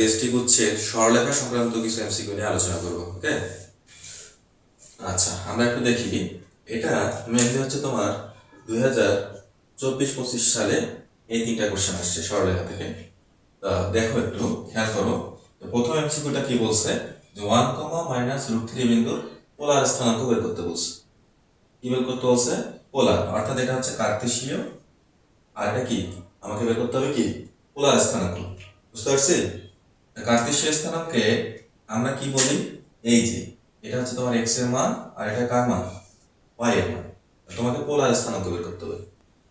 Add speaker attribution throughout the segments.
Speaker 1: Tasty হচ্ছে সরলরেখা সংক্রান্ত কিছু এমসিকিউ নিয়ে আলোচনা করব। ওকে, আচ্ছা আমরা একটু দেখি। এটা মেনলি হচ্ছে তোমার 2024-25 সালে এই তিনটা কোশ্চেন আসছে সরলরেখা থেকে। দেখো একটু খেয়াল করো। প্রথম এমসিকিউটা কি বলছে যে 1, বিন্দুর পোলার স্থানাঙ্ক বের করতে বলছে। কি বের করতে বলছে? পোলার, অর্থাৎ এটা হচ্ছে কার্তেশীয়, আর এটা কি আমাকে বের করতে হবে কি পোলার স্থানাঙ্ক। বুঝতে পারছি? কার্তেশীয় স্থানাঙ্কে আমরা কি বলি, এই যে এটা হচ্ছে তোমার এক্স এর মান আর এটা কার মান, ওয়াই এর মান। তোমাকে পোলার স্থানাঙ্ক বের করতে হবে।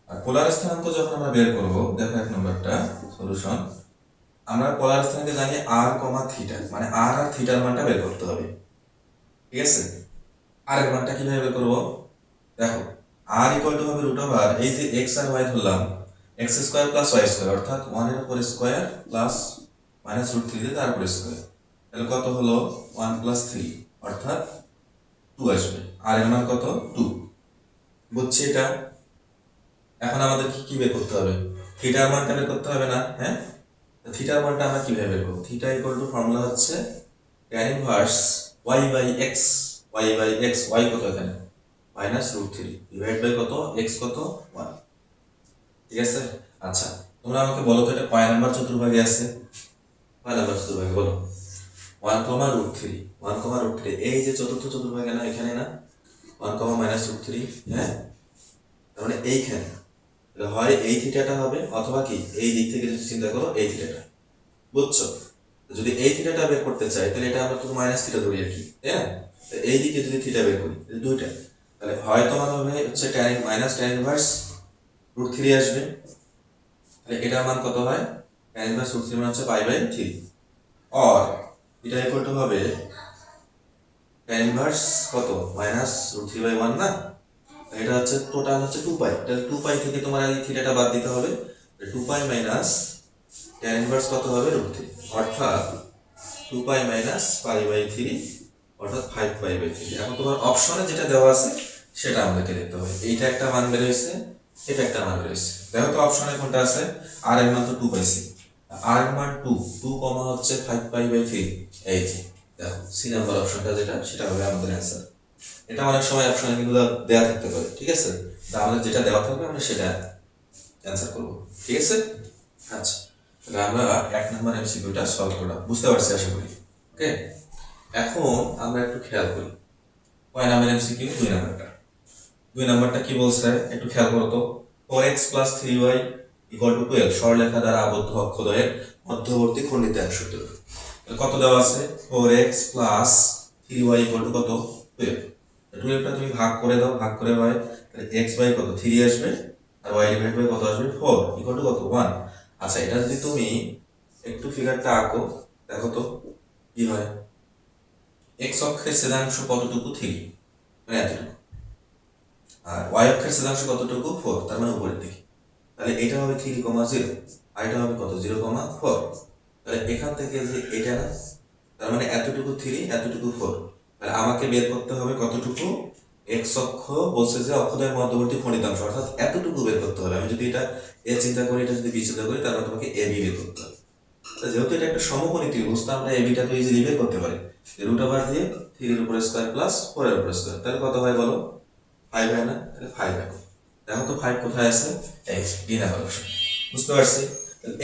Speaker 1: আর পোলার স্থানাঙ্ক যখন আমরা বের করব, দেখো এক নম্বরটা সলিউশন। আমরা পোলার স্থানাঙ্কে জানি আর কমা থিটা, মানে আর আর থিটার মানটা বের করতে হবে। ঠিক আছে, আর এর মানটা কিভাবে বের করব? দেখো আর ইকুয়াল টু হবে রুট ওভার এই যে এক্স আর ওয়াই ধরলাম, x square plus y square, অর্থাৎ 1 এর উপর স্কোয়ার প্লাস মাইনাস √3 দিয়ে তার উপর স্কোয়ার। তাহলে কত হলো 1 + 3, অর্থাৎ 2 আসবে। আর এর মান কত? 2। বুঝছি এটা? এখন আমাদের কি কি বের করতে হবে? থিটার মানটা বের করতে হবে না? হ্যাঁ, থিটার মানটা আমরা কিভাবে বের করব? থিটা ইকুয়াল টু ফর্মুলা হচ্ছে tan inverse y/x, y/x, y কত এখানে -√3 ডিভাইড বাই কত, x কত 1। ঠিক আছে, আচ্ছা তোমরা আমাকে বলো তো এটা কয় নাম্বার চতুর্ভাগে আছে? কয় নাম্বার চতুর্ভাগে বলো? 1, √3, 1, √3, এই যে চতুর্থ চতুর্ভাগে না, এখানে না 1, -√3। হ্যাঁ, তার মানে এইখানে হয় এই থিটাটা হবে, অথবা কি এই দিক থেকে যদি চিন্তা করো এই থিটাটা। বুঝছো? যদি এই থিটাটা বের করতে চাই তাহলে এটা আমরা তো মাইনাস থিটা ধরি আর কি, তাই না? এই দিকে যদি থিটা বের করি দুইটা, তাহলে হয় তোমার হবে হচ্ছে tan ইনভার্স √3 আসবে। তাহলে এটার মান কত হয়? tan ইনভার্স √3 মানে হচ্ছে π/3, আর এটা ইকুয়াল টু হবে tan ইনভার্স কত -√3/1 না। এটা হচ্ছে টোটাল হচ্ছে 2π। তাহলে 2π থেকে তোমার এই থিটাটা বাদ দিতে হবে। 2π মাইনাস tan ইনভার্স কত হবে √3, অর্থাৎ 2π মাইনাস π/3, অর্থাৎ 5π/3। এখন তোমার অপশনে যেটা দেওয়া আছে সেটা আমাদেরকে দেখতে হবে। এইটা একটা মান বের হয়েছে, এটা একটা মান বের হয়েছে। দেখো তো অপশনে কোনটা আছে? আর এর মান তো 2 পাইছি, আর এর মান 2 কমা হচ্ছে 5π/3। এই যে দেখো সি নাম্বার অপশনটা যেটা, সেটা হবে আমাদের অ্যান্সার। এটা অনেক সময় অপশনে কিন্তু দেওয়া থাকতে পারে। ঠিক আছে, তা আমাদের যেটা দেওয়া থাকবে আমরা সেটা অ্যান্সার করব। ঠিক আছে, আচ্ছা তাহলে আমরা 1 নম্বর এমসিকিউটা সলভ করলাম, বুঝতে পারছি আশা করি। ওকে, এখন আমরা একটু খেয়াল করি কয় নাম্বার এমসিকিউ? 2 নাম্বারটা। 2 নাম্বারটা কি বলছে একটু খেয়াল করো তো। 4x + 3y = 12 সরলরেখা দ্বারা আবদ্ধ অক্ষদ্বয়ের মধ্যবর্তী খণ্ডিতাংশ কত দেওয়া আছে? 4x + 3y = কত? 12। 12টা তুমি ভাগ করে দাও, ভাগ করে হয় তাহলে x/, কত 3 আসবে, আর y ডিভাইড বাই কত আসবে 4 = কত 1। আচ্ছা এটা যদি তুমি একটু ফিগারটা আঁকো, দেখো তো কি হয়। x অক্ষের ছেদাংশ কতটুকু? 3, মানে এতটুকু। আর y অক্ষের ছেদাংশ কতটুকু? 4, তার মানে উপরের দিকে। তাহলে এটা হবে 3,0, আর এটা হবে কত 0,4। তাহলে এখান থেকে যে এটা না, তার মানে এতটুকু 3, এতটুকু 4। তাহলে আমাকে বের করতে হবে কতটুকু? x অক্ষ বলছে যে অক্ষদ্বয়ের মধ্যবর্তী খণ্ডিতাংশ, অর্থাৎ এতটুকু বের করতে হবে। আমি যদি এটা a চিন্তা করি, এটা যদি b চিন্তা করি, তাহলে তোমাকে ab বের করতে হবে। যেহেতু এটা একটা সমকোণী ত্রিভুজ, তো আমরা ab টা তো ইজিলি বের করতে পারি। √ওভার দিয়ে 3 এর উপর স্কয়ার প্লাস 4 এর উপর স্কয়ার, তাহলে কত হয় বলো? 5 হয় না? তাহলে 5 হয়। দেখো তো 5 কোথায় আছে? এই ডি নাম্বার অপশন। বুঝতে পারছি?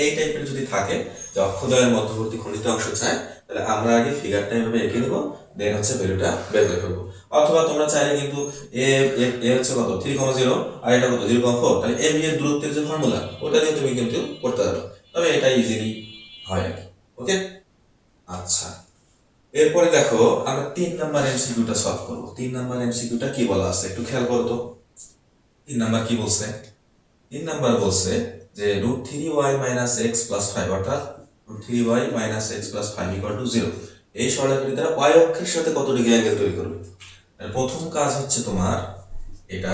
Speaker 1: এই টাইপের যদি থাকে যে অক্ষদ্বয়ের মধ্যবর্তী খণ্ডিত অংশ চাই, তাহলে আমরা আগে ফিগারটা এভাবে এঁকে নেব, দেন হচ্ছে ভ্যালুটা বের করে ফেলবো। অথবা তোমরা চাইলে কিন্তু এ হচ্ছে কত 3,0 আর এটা কত 0,4, তাহলে এ বি এর দূরত্বের যে ফর্মুলা ওটা দিয়ে তুমি কিন্তু করতে পারো, তবে এটা ইজিলি হয় আর কি। ওকে, আচ্ছা এরপরে দেখো আমরা 3 নাম্বার এমসিকিউটা সলভ করব। 3 নাম্বার এমসিকিউটা কি বলা আছে একটু খেয়াল করো তো। 3 নাম্বার কি বলছে? 3 নাম্বার বলছে যে √3y - x + 5, অর্থাৎ √3y - x + 5 = 0 এই সরলরেখাটি দ্বারা y অক্ষের সাথে কত ডিগ্রি অ্যাঙ্গেল তৈরি করবে। প্রথম কাজ হচ্ছে তোমার এটা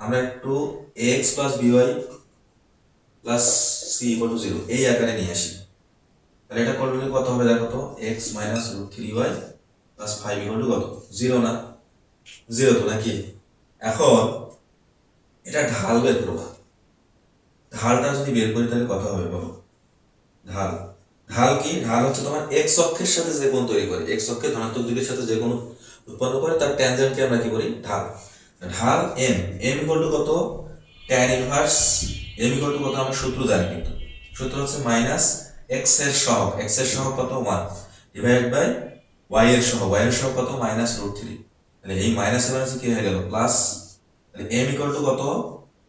Speaker 1: আমরা একটু ax + by + c = 0 এই আকারে নিয়ে আসি। তাহলে এটা করলে কত হবে দেখো তো, x - √3y + 5 = কত 0 না? 0 তো নাকি? এখন এটা ঢাল বের করবা। ঢালটা যদি বের করি তাহলে কত হবে বলো? ঢাল ঢাল কি? ঢাল হচ্ছে তোমার এক্স অক্ষের সাথে যে কোণ তৈরি করে, এক্স অক্ষের ধনাত্মক দিকের সাথে যে কোণ উৎপন্ন করে তার ট্যানজেন্টকে আমরা কি বলি? ঢাল। ঢাল এম, এম ইকুয়াল টু কত? Tan inverse m equal to কত আমরা সূত্র জানি, কিন্তু সূত্র হচ্ছে মাইনাস এক্স এর সহগ, এক্স এর সহগ কত? 1 ডিভাইড বাই ওয়াই এর সহগ, ওয়াই এর সহগ কত? Minus root 3। তাহলে এই মাইনাস এর মাইনাস কি হয়ে গেল? প্লাস। তাহলে এম ইকুয়াল টু কত?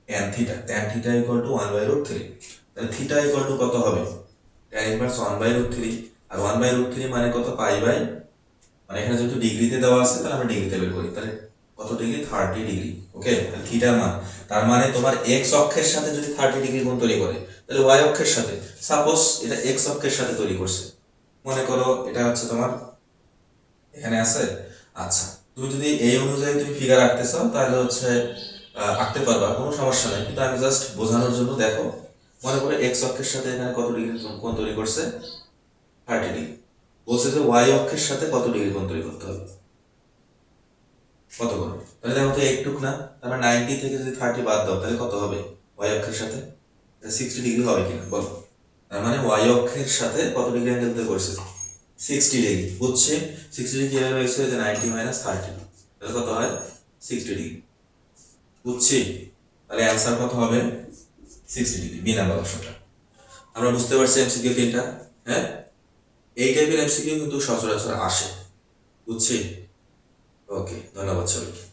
Speaker 1: Tan theta, tan theta equal to 1 by root 3। তাহলে থিটা ইকুয়াল টু কত হবে? ট্যান ইনভার্স 1 বাই রুট 3, আর 1 বাই রুট 3 মানে কত? পাই বাই, মানে এখানে যেহেতু ডিগ্রিতে দেওয়া আছে তাহলে আমরা ডিগ্রিতে বের করি। তাহলে কত ডিগ্রি? 30 ডিগ্রি। ওকে, তাহলে থিটার মান, তার মানে তোমার এক্স অক্ষের সাথে যদি 30 ডিগ্রি কোণ তৈরি করে, তাহলে ওয়াই অক্ষের সাথে, সাপোজ এটা এক্স অক্ষের সাথে তৈরি করছে, মনে করো এটা হচ্ছে তোমার এখানে আছে। আচ্ছা, তুমি যদি এই অনুযায়ী তুমি ফিগার আঁকতে চাও তাহলে হচ্ছে আঁকতে পারবা, কোনো সমস্যা নাই, কিন্তু আমি জাস্ট বোঝানোর জন্য দেখো, মনে করো এক্স অক্ষের সাথে এখানে কত ডিগ্রি কোণ তৈরি করছে? 30 ডিগ্রি। বলছে যে ওয়াই অক্ষের সাথে কত ডিগ্রি কোণ তৈরি করতে হবে, কত করে? তাহলে দেখো তো একটুক না, তাহলে 90 থেকে যদি 30 বাদ দাও তাহলে কত হবে ওয়াই অক্ষের সাথে? 60 ডিগ্রি হবে কিনা বলো? তার মানে ওয়াই অক্ষের সাথে কত ডিগ্রি অ্যাঙ্গেল তৈরি করছে? 60 ডিগ্রি। বুঝছে? 60 ডিগ্রি কিভাবে হয়েছে? যে 90 মাইনাস 30, তাহলে কত হয়? 60 ডিগ্রি। বুঝছি? তাহলে অ্যান্সার কত হবে? 60 ডিগ্রি, বি নাম্বার অপশনটা। আমরা বুঝতে পারছি এমসিকিউ তিনটা। হ্যাঁ, এই টাইপের এমসিকিউ কিন্তু সচরাচর আসে। বুঝছি? ওকে, ধন্যবাদ সবাইকে।